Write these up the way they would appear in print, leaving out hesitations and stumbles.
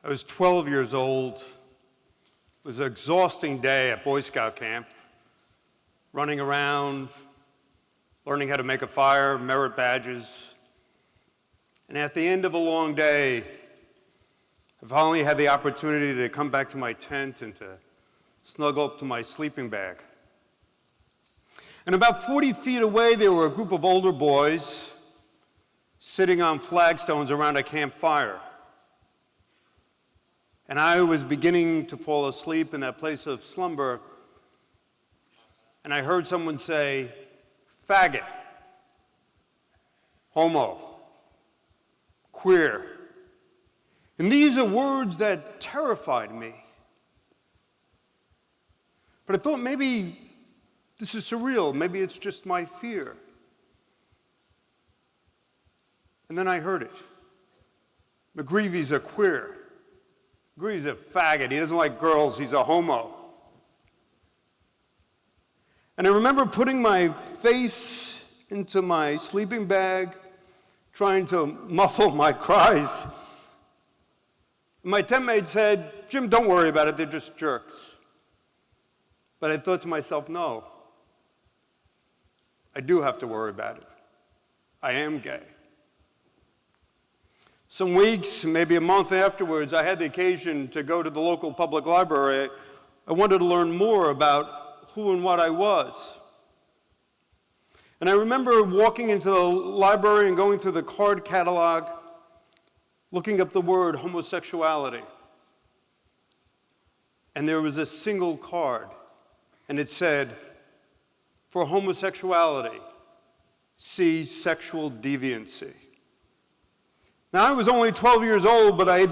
I was 12 years old. It was an exhausting day at Boy Scout camp, running around, learning how to make a fire, merit badges. And at the end of a long day, I finally had the opportunity to come back to my tent and to snuggle up to my sleeping bag. And about 40 feet away, there were a group of older boys sitting on flagstones around a campfire. And I was beginning to fall asleep in that place of slumber, and I heard someone say, faggot, homo, queer. And these are words that terrified me. But I thought maybe this is surreal, maybe it's just my fear. And then I heard it. McGreevey's a queer. McGreevey's a faggot. He doesn't like girls. He's a homo. And I remember putting my face into my sleeping bag, trying to muffle my cries. My tent mate said, Jim, don't worry about it. They're just jerks. But I thought to myself, no. I do have to worry about it. I am gay. Some weeks, maybe a month afterwards, I had the occasion to go to the local public library. I wanted to learn more about who and what I was. And I remember walking into the library and going through the card catalog, looking up the word homosexuality. And there was a single card, and it said, for homosexuality, see sexual deviancy. Now, I was only 12 years old, but I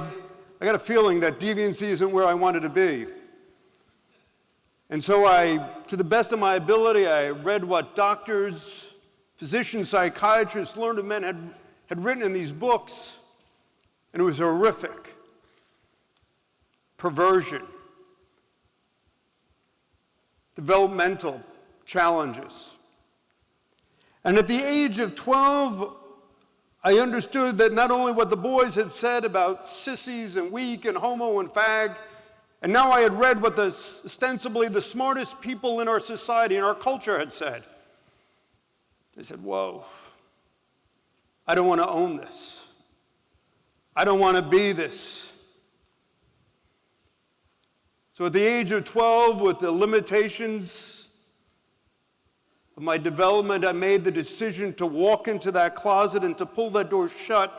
got a feeling that deviancy isn't where I wanted to be. And so to the best of my ability, I read what doctors, physicians, psychiatrists, learned men had written in these books, and it was horrific. Perversion, developmental challenges. And at the age of 12, I understood that not only what the boys had said about sissies and weak and homo and fag, and now I had read what ostensibly the smartest people in our society, in our culture had said. They said, whoa, I don't want to own this. I don't want to be this. So at the age of 12, with the limitations of my development, I made the decision to walk into that closet and to pull that door shut.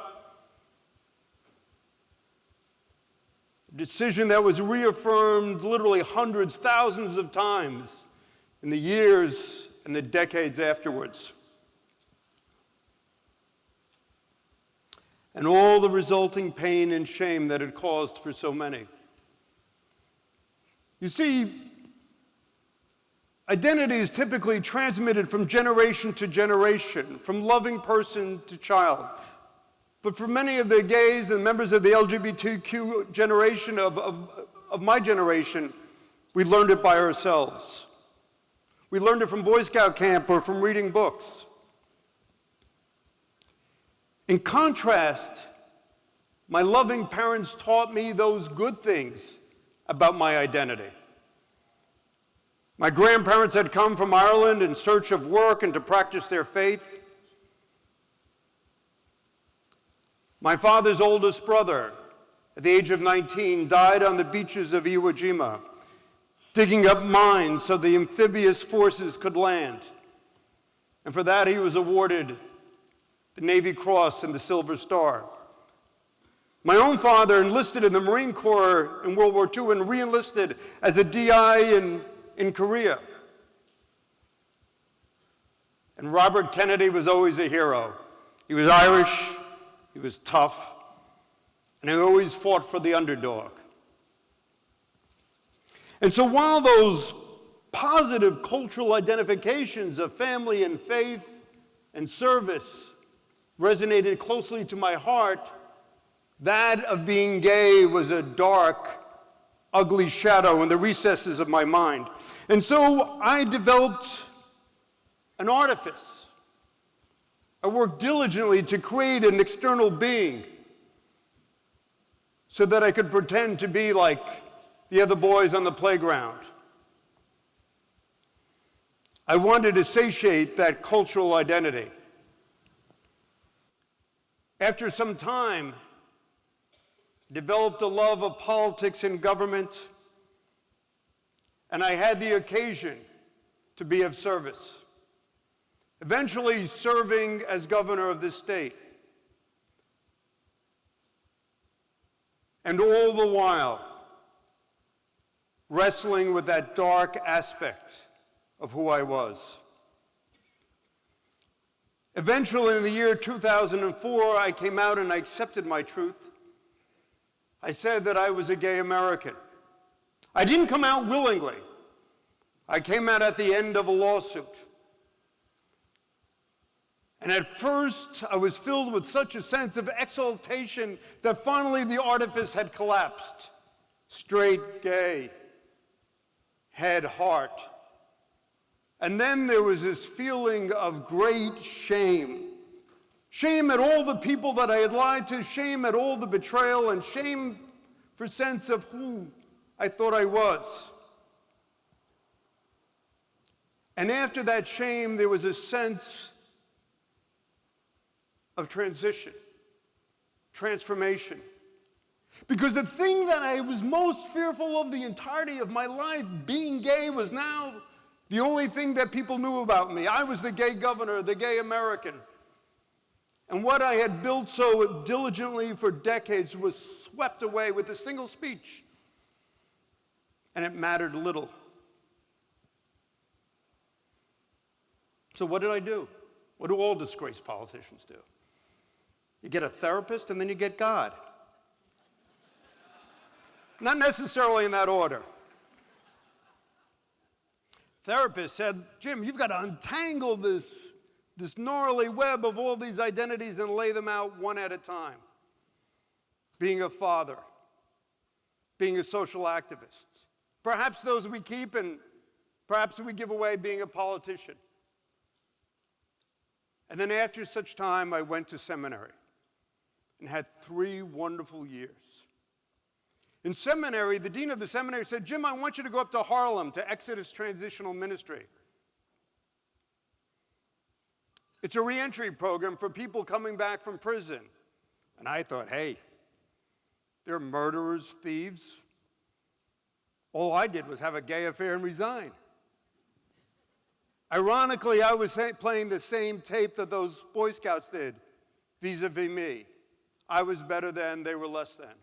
A decision that was reaffirmed literally hundreds, thousands of times in the years and the decades afterwards. And all the resulting pain and shame that it caused for so many. You see, identity is typically transmitted from generation to generation, from loving person to child. But for many of the gays and members of the LGBTQ generation of my generation, we learned it by ourselves. We learned it from Boy Scout camp or from reading books. In contrast, my loving parents taught me those good things about my identity. My grandparents had come from Ireland in search of work and to practice their faith. My father's oldest brother, at the age of 19, died on the beaches of Iwo Jima, digging up mines so the amphibious forces could land. And for that, he was awarded the Navy Cross and the Silver Star. My own father enlisted in the Marine Corps in World War II and re-enlisted as a DI in Korea. And Robert Kennedy was always a hero. He was Irish, he was tough, and he always fought for the underdog. And so while those positive cultural identifications of family and faith and service resonated closely to my heart, that of being gay was a dark, ugly shadow in the recesses of my mind. And so I developed an artifice. I worked diligently to create an external being so that I could pretend to be like the other boys on the playground. I wanted to satiate that cultural identity. After some time, developed a love of politics and government, and I had the occasion to be of service, eventually serving as governor of this state. And all the while, wrestling with that dark aspect of who I was. Eventually, in the year 2004, I came out and I accepted my truth. I said that I was a gay American. I didn't come out willingly. I came out at the end of a lawsuit. And at first, I was filled with such a sense of exaltation that finally the artifice had collapsed. Straight, gay, head, heart. And then there was this feeling of great shame. Shame at all the people that I had lied to, shame at all the betrayal, and shame for sense of who I thought I was. And after that shame, there was a sense of transition, transformation. Because the thing that I was most fearful of the entirety of my life, being gay, was now the only thing that people knew about me. I was the gay governor, the gay American. And what I had built so diligently for decades was swept away with a single speech. And it mattered little. So what did I do? What do all disgraced politicians do? You get a therapist and then you get God. Not necessarily in that order. Therapist said, Jim, you've got to untangle this gnarly web of all these identities and lay them out one at a time. Being a father, being a social activist. Perhaps those we keep, and perhaps we give away being a politician. And then after such time, I went to seminary and had 3 wonderful years. In seminary, the dean of the seminary said, Jim, I want you to go up to Harlem to Exodus Transitional Ministry. It's a reentry program for people coming back from prison. And I thought, hey, they're murderers, thieves. All I did was have a gay affair and resign. Ironically, I was playing the same tape that those Boy Scouts did, vis-a-vis me. I was better than, they were less than.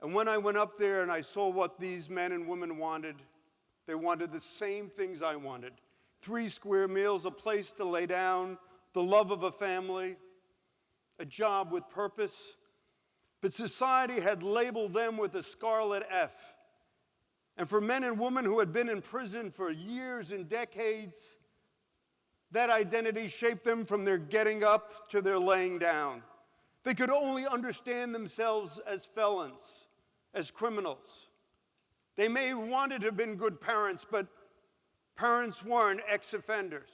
And when I went up there and I saw what these men and women wanted, they wanted the same things I wanted. 3 square meals, a place to lay down, the love of a family, a job with purpose. But society had labeled them with a scarlet F. And for men and women who had been in prison for years and decades, that identity shaped them from their getting up to their laying down. They could only understand themselves as felons, as criminals. They may have wanted to have been good parents, but parents weren't ex-offenders.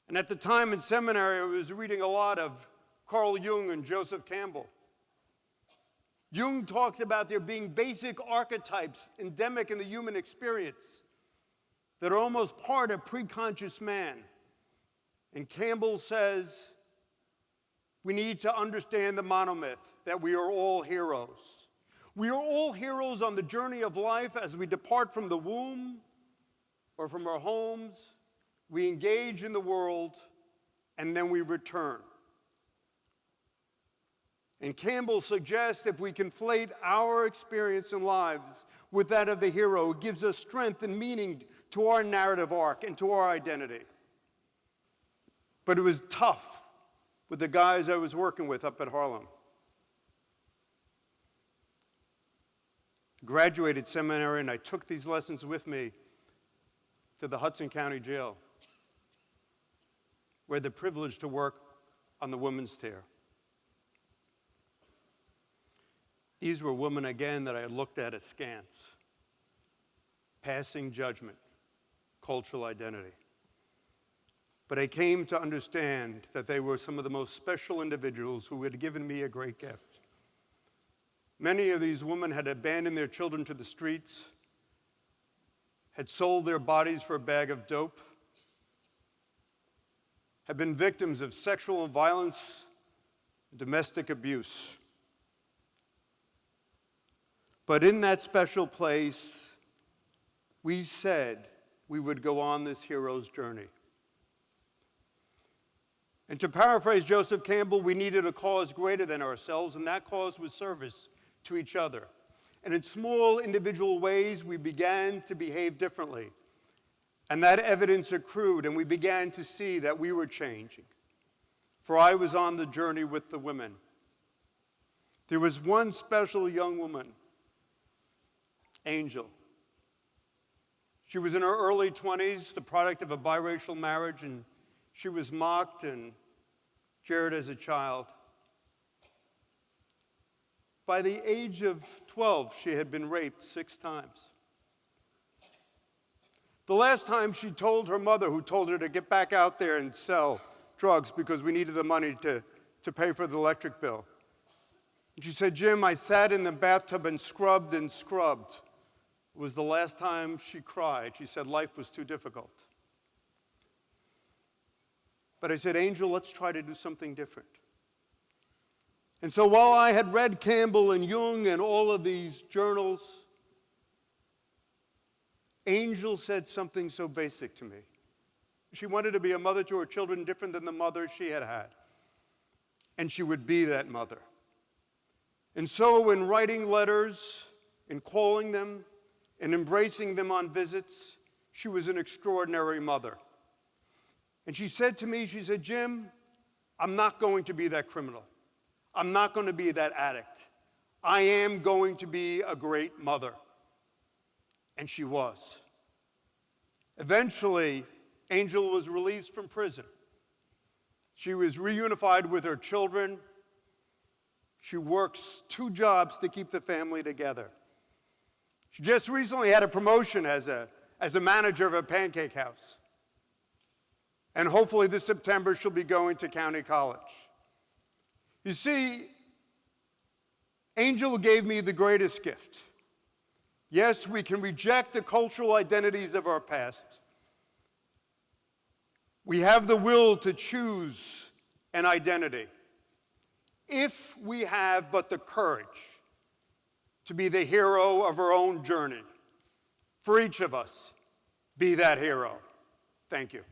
And at the time in seminary, I was reading a lot of Carl Jung and Joseph Campbell. Jung talks about there being basic archetypes endemic in the human experience that are almost part of preconscious man. And Campbell says we need to understand the monomyth, that we are all heroes. We are all heroes on the journey of life as we depart from the womb or from our homes. We engage in the world, and then we return. And Campbell suggests if we conflate our experience and lives with that of the hero, it gives us strength and meaning to our narrative arc and to our identity. But it was tough with the guys I was working with up at Harlem. Graduated seminary, and I took these lessons with me to the Hudson County Jail, where I had the privilege to work on the women's tier. These were women, again, that I had looked at askance. Passing judgment, cultural identity. But I came to understand that they were some of the most special individuals who had given me a great gift. Many of these women had abandoned their children to the streets, had sold their bodies for a bag of dope, had been victims of sexual violence, domestic abuse. But in that special place, we said we would go on this hero's journey. And to paraphrase Joseph Campbell, we needed a cause greater than ourselves, and that cause was service to each other. And in small individual ways, we began to behave differently. And that evidence accrued, and we began to see that we were changing. For I was on the journey with the women. There was one special young woman, Angel. She was in her early 20s, the product of a biracial marriage, and she was mocked and jeered as a child. By the age of 12, she had been raped 6 times. The last time she told her mother, who told her to get back out there and sell drugs because we needed the money to pay for the electric bill. And she said, "Jim, I sat in the bathtub and scrubbed and scrubbed." It was the last time she cried. She said life was too difficult. But I said, "Angel, let's try to do something different." And so while I had read Campbell and Jung and all of these journals, Angel said something so basic to me. She wanted to be a mother to her children different than the mother she had had. And she would be that mother. And so in writing letters, in calling them, in embracing them on visits, she was an extraordinary mother. And she said to me, she said, "Jim, I'm not going to be that criminal. I'm not going to be that addict. I am going to be a great mother." And she was. Eventually, Angel was released from prison. She was reunified with her children. She works 2 jobs to keep the family together. She just recently had a promotion as a manager of a pancake house. And hopefully this September she'll be going to county college. You see, Angel gave me the greatest gift. Yes, we can reject the cultural identities of our past. We have the will to choose an identity. If we have but the courage to be the hero of our own journey, for each of us, be that hero. Thank you.